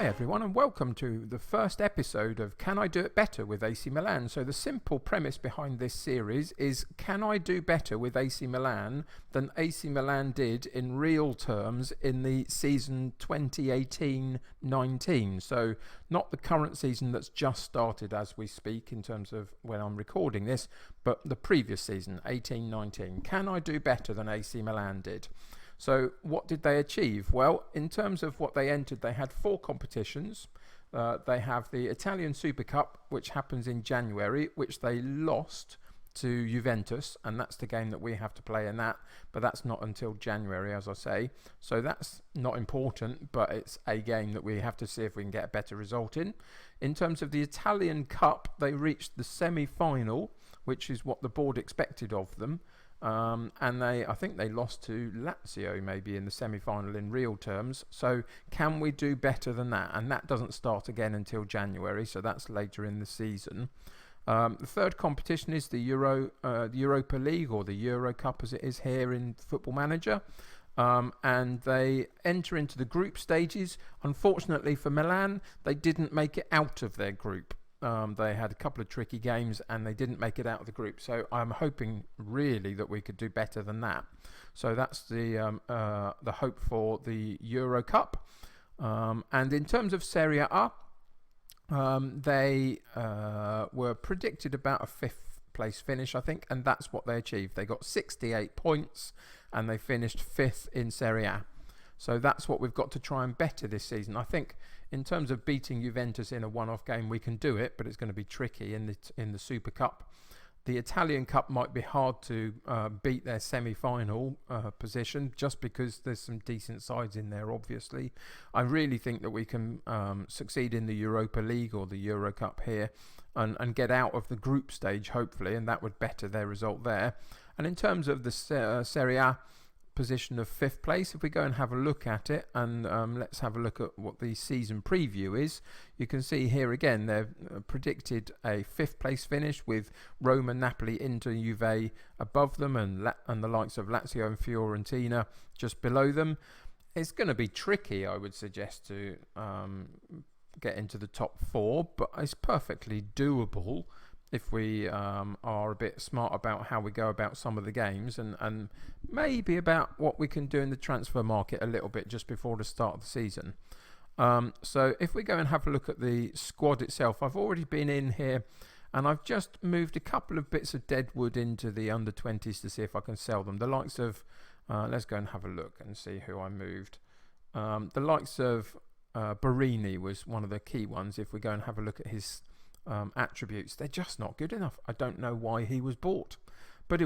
Hi everyone, and welcome to the first episode of Can I Do It Better with AC Milan. So the simple premise behind this series is, can I do better with AC Milan than AC Milan did in real terms in the season 2018-19? So not the current season that's just started as we speak in terms of when I'm recording this, but the previous season, 18-19. Can I do better than AC Milan did? So what did they achieve? Well, in terms of what they entered, they had 4 competitions. They have the Italian Super Cup, which happens in January, which they lost to Juventus, and that's the game that we have to play in that, but that's not until January, as I say. So that's not important, but it's a game that we have to see if we can get a better result in. In terms of the Italian Cup, they reached the semi-final, which is what the board expected of them. And I think they lost to Lazio maybe in the semi-final in real terms. So can we do better than that? And that doesn't start again until January, so that's later in the season. The third competition is the Europa League, or the Euro Cup as it is here in Football Manager. And they enter into the group stages. Unfortunately for Milan, they didn't make it out of their group. They had a couple of tricky games and they didn't make it out of the group. So I'm hoping really that we could do better than that. So that's the hope for the Euro Cup. And in terms of Serie A, they were predicted about a 5th place finish, I think, and that's what they achieved. They got 68 points and they finished 5th in Serie A. So that's what we've got to try and better this season. I think in terms of beating Juventus in a one-off game, we can do it, but it's going to be tricky in the Super Cup. The Italian Cup might be hard to beat their semi-final position, just because there's some decent sides in there, obviously. I really think that we can succeed in the Europa League or the Euro Cup here and get out of the group stage, hopefully, and that would better their result there. And in terms of the Serie A position of 5th place, if we go and have a look at it, and let's have a look at what the season preview is, you can see here again they've predicted a 5th place finish with Roma, Napoli, Inter, Juve above them, and the likes of Lazio and Fiorentina just below them. It's going to be tricky, I would suggest, to get into the top 4, but it's perfectly doable if we are a bit smart about how we go about some of the games, and maybe about what we can do in the transfer market a little bit just before the start of the season. So if we go and have a look at the squad itself, I've already been in here and I've just moved a couple of bits of dead wood into the under-20s to see if I can sell them. The likes of, let's go and have a look and see who I moved. The likes of Barini was one of the key ones. If we go and have a look at his attributes, they're just not good enough. I don't know why he was bought, but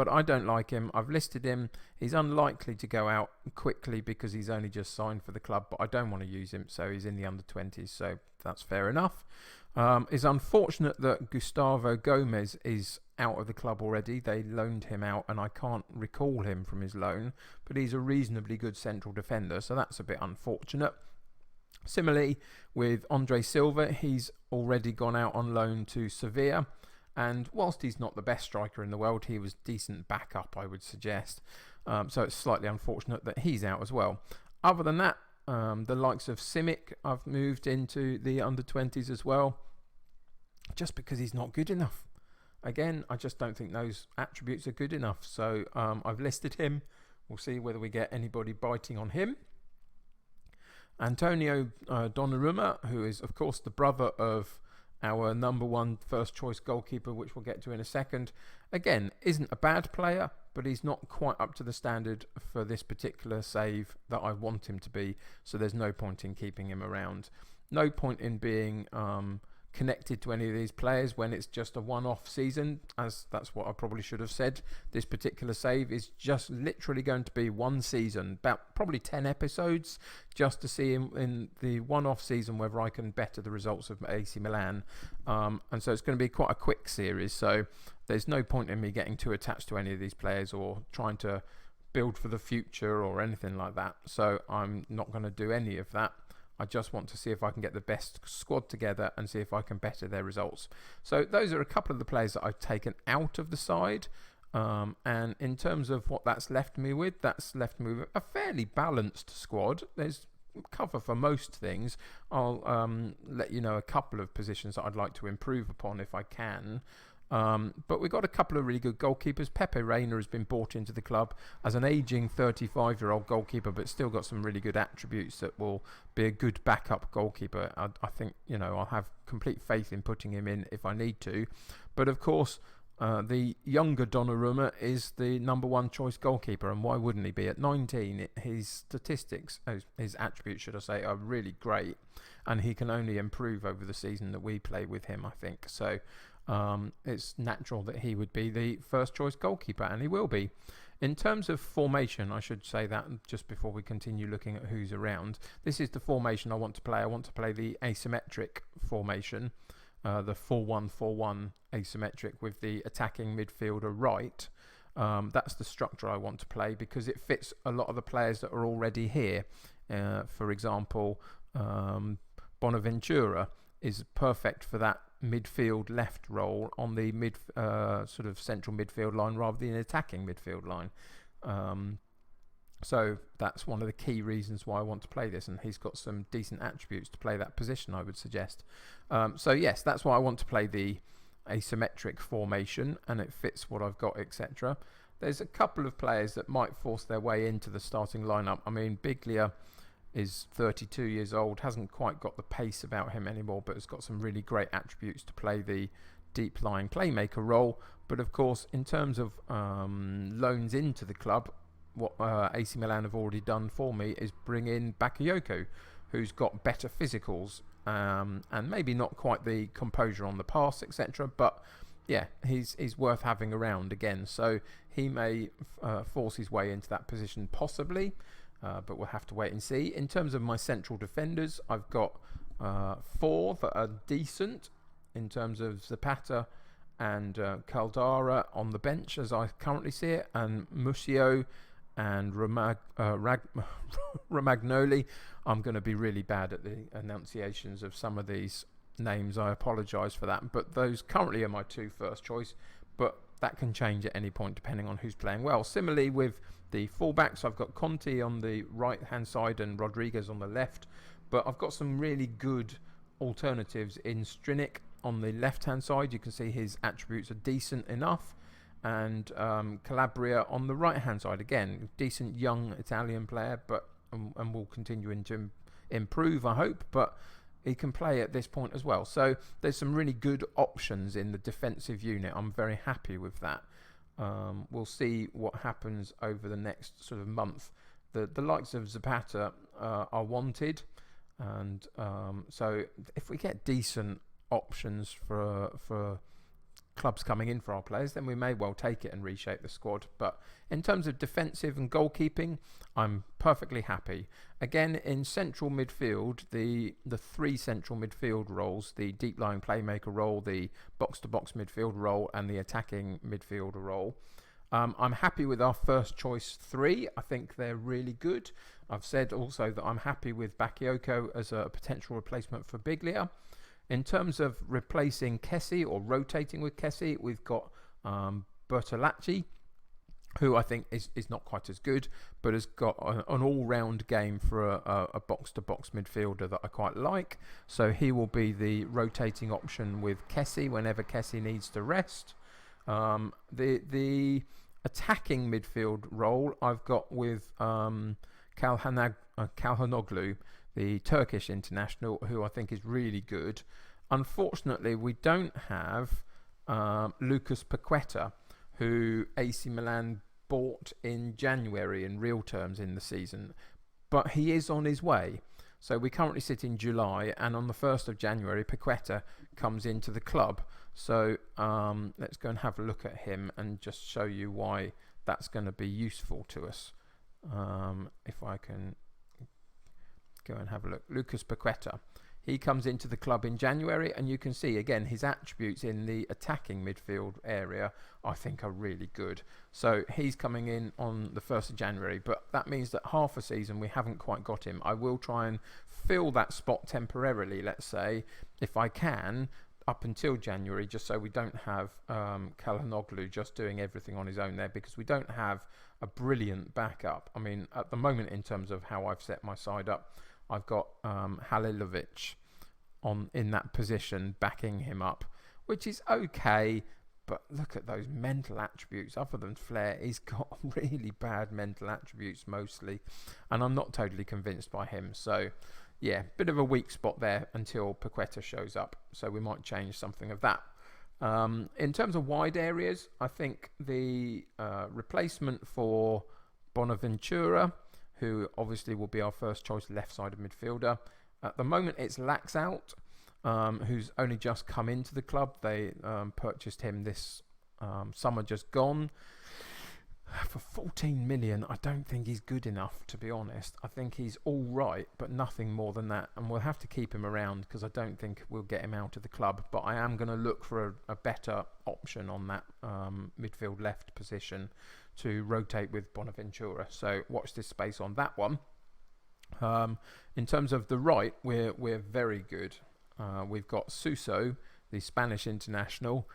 I don't like him. I've listed him. He's unlikely to go out quickly because he's only just signed for the club, but I don't want to use him, so he's in the under-20s, so that's fair enough. It's unfortunate that Gustavo Gomez is out of the club already. They loaned him out and I can't recall him from his loan, but he's a reasonably good central defender, so that's a bit unfortunate. Similarly with Andre Silva, he's already gone out on loan to Sevilla, and whilst he's not the best striker in the world, he was decent backup, I would suggest. So it's slightly unfortunate that he's out as well. Other than that, the likes of Simic I've moved into the under-20s as well, just because he's not good enough. Again, I just don't think those attributes are good enough, so I've listed him. We'll see whether we get anybody biting on him. Antonio Donnarumma, who is of course the brother of our number 1 first choice goalkeeper, which we'll get to in a second, again isn't a bad player, but he's not quite up to the standard for this particular save that I want him to be, so there's no point in keeping him around. No point in being connected to any of these players when it's just a one-off season, as that's what I probably should have said. This particular save is just literally going to be one season, about probably 10 episodes, just to see in the one-off season whether I can better the results of AC Milan. And so it's going to be quite a quick series, so there's no point in me getting too attached to any of these players or trying to build for the future or anything like that. So I'm not going to do any of that. I just want to see if I can get the best squad together and see if I can better their results. So those are a couple of the players that I've taken out of the side. And in terms of what that's left me with a fairly balanced squad. There's cover for most things. I'll let you know a couple of positions that I'd like to improve upon if I can. But we've got a couple of really good goalkeepers. Pepe Reina has been brought into the club as an ageing 35-year-old goalkeeper, but still got some really good attributes that will be a good backup goalkeeper. I think, I'll have complete faith in putting him in if I need to. But of course, the younger Donnarumma is the number one choice goalkeeper, and why wouldn't he be? At 19, his statistics, his attributes, should I say, are really great, and he can only improve over the season that we play with him, I think. So it's natural that he would be the first choice goalkeeper, and he will be. In terms of formation, I should say that just before we continue looking at who's around. This is the formation I want to play. I want to play the asymmetric formation, the 4-1-4-1 asymmetric with the attacking midfielder right. That's the structure I want to play because it fits a lot of the players that are already here. For example, Bonaventura is perfect for that midfield left role on the sort of central midfield line rather than attacking midfield line. So that's one of the key reasons why I want to play this, and he's got some decent attributes to play that position, I would suggest. So yes, that's why I want to play the asymmetric formation, and it fits what I've got, etc. There's a couple of players that might force their way into the starting lineup. I mean, Biglia is 32 years old, hasn't quite got the pace about him anymore, but has got some really great attributes to play the deep lying playmaker role. But of course, in terms of loans into the club, what AC Milan have already done for me is bring in Bakayoko, who's got better physicals and maybe not quite the composure on the pass, etc. But yeah, he's worth having around again. So he may force his way into that position possibly. But we'll have to wait and see. In terms of my central defenders, I've got 4 that are decent in terms of Zapata and Caldara on the bench as I currently see it, and Musio and Romagnoli. I'm going to be really bad at the enunciations of some of these names. I apologise for that, but those currently are my 2 first choice, but that can change at any point depending on who's playing well. Similarly with the fullbacks, I've got Conte on the right hand side and Rodriguez on the left, but I've got some really good alternatives in Strinic on the left hand side. You can see his attributes are decent enough, and Calabria on the right hand side, again decent young Italian player, but and will continue to improve, I hope, but he can play at this point as well. So there's some really good options in the defensive unit. I'm very happy with that. We'll see what happens over the next sort of month. The likes of Zapata are wanted, and so if we get decent options for clubs coming in for our players, then we may well take it and reshape the squad. But in terms of defensive and goalkeeping, I'm perfectly happy. Again, in central midfield, the 3 central midfield roles, the deep lying playmaker role, the box-to-box midfield role, and the attacking midfielder role, I'm happy with our first choice 3. I think they're really good. I've said also that I'm happy with Bakayoko as a potential replacement for Biglia. In terms of replacing Kessie or rotating with Kessie, we've got Bertolacci, who I think is not quite as good, but has got an all-round game for a box-to-box midfielder that I quite like. So he will be the rotating option with Kessie whenever Kessie needs to rest. The attacking midfield role I've got with Kalhanoglu, the Turkish international, who I think is really good. Unfortunately, we don't have Lucas Paqueta, who AC Milan bought in January in real terms in the season, but he is on his way. So we currently sit in July, and on the 1st of January, Paqueta comes into the club. So let's go and have a look at him and just show you why that's going to be useful to us. If I can go and have a look. Lucas Paqueta. He comes into the club in January, and you can see again his attributes in the attacking midfield area I think are really good. So he's coming in on the 1st of January, but that means that half a season we haven't quite got him. I will try and fill that spot temporarily, let's say, if I can, up until January, just so we don't have Kalhanoglu just doing everything on his own there, because we don't have a brilliant backup. I mean, at the moment, in terms of how I've set my side up, I've got Halilovic in that position, backing him up, which is okay. But look at those mental attributes. Other than flair, he's got really bad mental attributes mostly, and I'm not totally convinced by him. So, yeah, bit of a weak spot there until Paqueta shows up. So we might change something of that. In terms of wide areas, I think the replacement for Bonaventura, who obviously will be our first choice left-sided midfielder. At the moment, it's Laxalt, who's only just come into the club. They purchased him this summer just gone for 14 million. I don't think he's good enough, to be honest. I think he's all right, but nothing more than that. And we'll have to keep him around because I don't think we'll get him out of the club. But I am going to look for a better option on that midfield left position to rotate with Bonaventura. So watch this space on that one. In terms of the right, we're very good. We've got Suso, the Spanish international,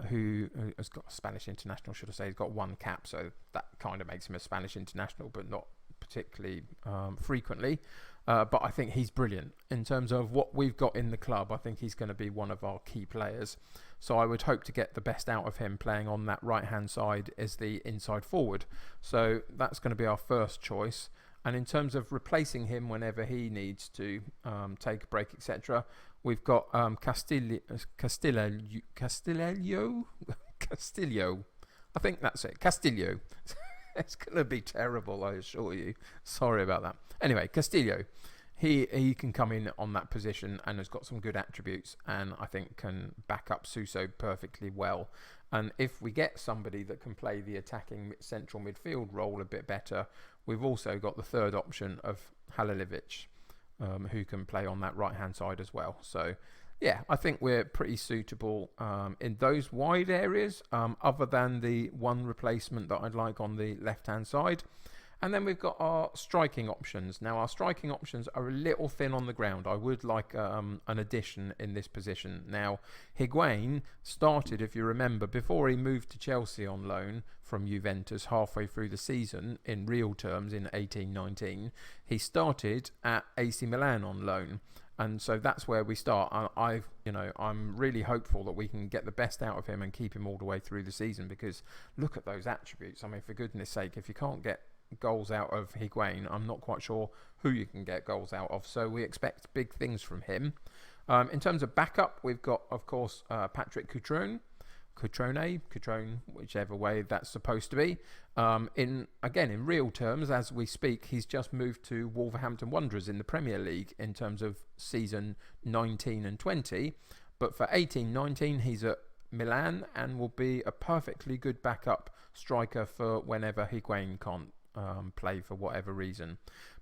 who has got a Spanish international, should I say. He's got one cap, so that kind of makes him a Spanish international, but not particularly frequently. But I think he's brilliant. In terms of what we've got in the club, I think he's going to be one of our key players. So I would hope to get the best out of him playing on that right-hand side as the inside forward. So that's going to be our first choice. And in terms of replacing him whenever he needs to take a break, etc., we've got Castillo. I think that's it. Castillo. It's going to be terrible, I assure you. Sorry about that. Anyway, Castillo. He can come in on that position and has got some good attributes, and I think can back up Suso perfectly well. And if we get somebody that can play the attacking central midfield role a bit better, we've also got the third option of Halilovic, who can play on that right-hand side as well. So, yeah, I think we're pretty suitable in those wide areas, other than the one replacement that I'd like on the left-hand side. And then we've got our striking options. Now, our striking options are a little thin on the ground. I would like an addition in this position. Now, Higuain started, if you remember, before he moved to Chelsea on loan from Juventus halfway through the season, in real terms, in 18-19, he started at AC Milan on loan. And so that's where we start. I'm really hopeful that we can get the best out of him and keep him all the way through the season, because look at those attributes. I mean, for goodness sake, if you can't get goals out of Higuain, I'm not quite sure who you can get goals out of. So we expect big things from him. In terms of backup, we've got, of course, Patrick Cutrone, whichever way that's supposed to be. In real terms, as we speak, he's just moved to Wolverhampton Wanderers in the Premier League in terms of season 19 and 20. But for 18-19, he's at Milan and will be a perfectly good backup striker for whenever Higuain can't play for whatever reason.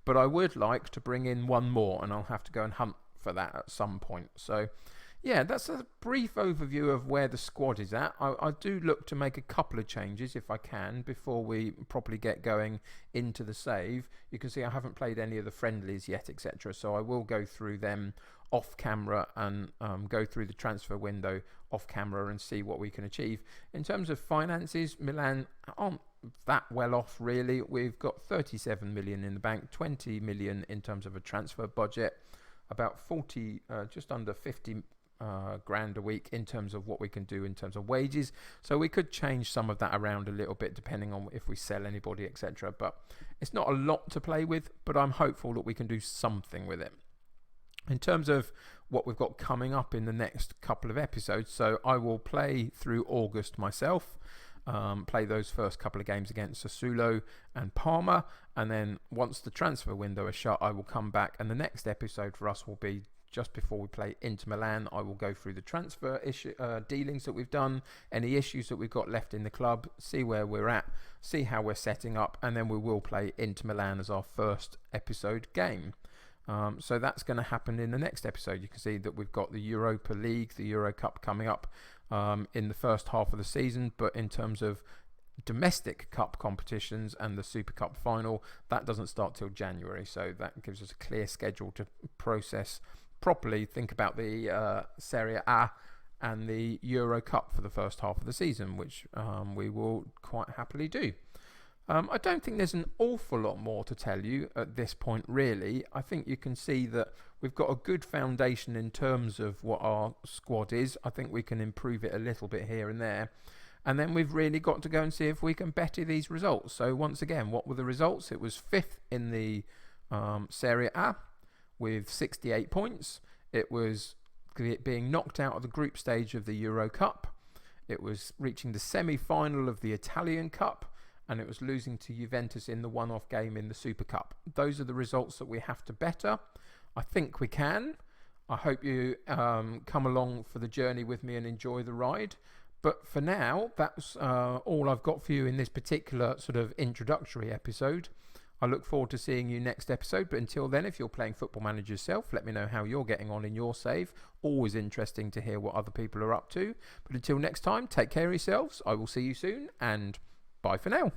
But I would like to bring in one more, and I'll have to go and hunt for that at some point. So yeah, that's a brief overview of where the squad is at. I do look to make a couple of changes if I can before we properly get going into the save. You can see I haven't played any of the friendlies yet, etc. So I will go through them off camera and go through the transfer window off camera and see what we can achieve. In terms of finances, Milan aren't that well off really. We've got 37 million in the bank, 20 million in terms of a transfer budget, about 40, just under 50 grand a week in terms of what we can do in terms of wages. So we could change some of that around a little bit depending on if we sell anybody, etc. But it's not a lot to play with, but I'm hopeful that we can do something with it. In terms of what we've got coming up in the next couple of episodes, so I will play through August myself, play those first couple of games against Sassuolo and Parma, and then once the transfer window is shut, I will come back, and the next episode for us will be just before we play Inter Milan. I will go through the transfer dealings that we've done, any issues that we've got left in the club, see where we're at, see how we're setting up, and then we will play Inter Milan as our first episode game. So that's going to happen in the next episode. You can see that we've got the Europa League, the Euro Cup coming up in the first half of the season, but in terms of domestic cup competitions and the Super Cup final, that doesn't start till January, so that gives us a clear schedule to process properly, think about the Serie A and the Euro Cup for the first half of the season, which we will quite happily do. I don't think there's an awful lot more to tell you at this point, really. I think you can see that we've got a good foundation in terms of what our squad is. I think we can improve it a little bit here and there. And then we've really got to go and see if we can better these results. So once again, what were the results? It was 5th in the Serie A with 68 points. It was being knocked out of the group stage of the Euro Cup. It was reaching the semi-final of the Italian Cup. And it was losing to Juventus in the one-off game in the Super Cup. Those are the results that we have to better. I think we can. I hope you come along for the journey with me and enjoy the ride. But for now, that's all I've got for you in this particular sort of introductory episode. I look forward to seeing you next episode. But until then, if you're playing Football Manager yourself, let me know how you're getting on in your save. Always interesting to hear what other people are up to. But until next time, take care of yourselves. I will see you soon, and bye for now.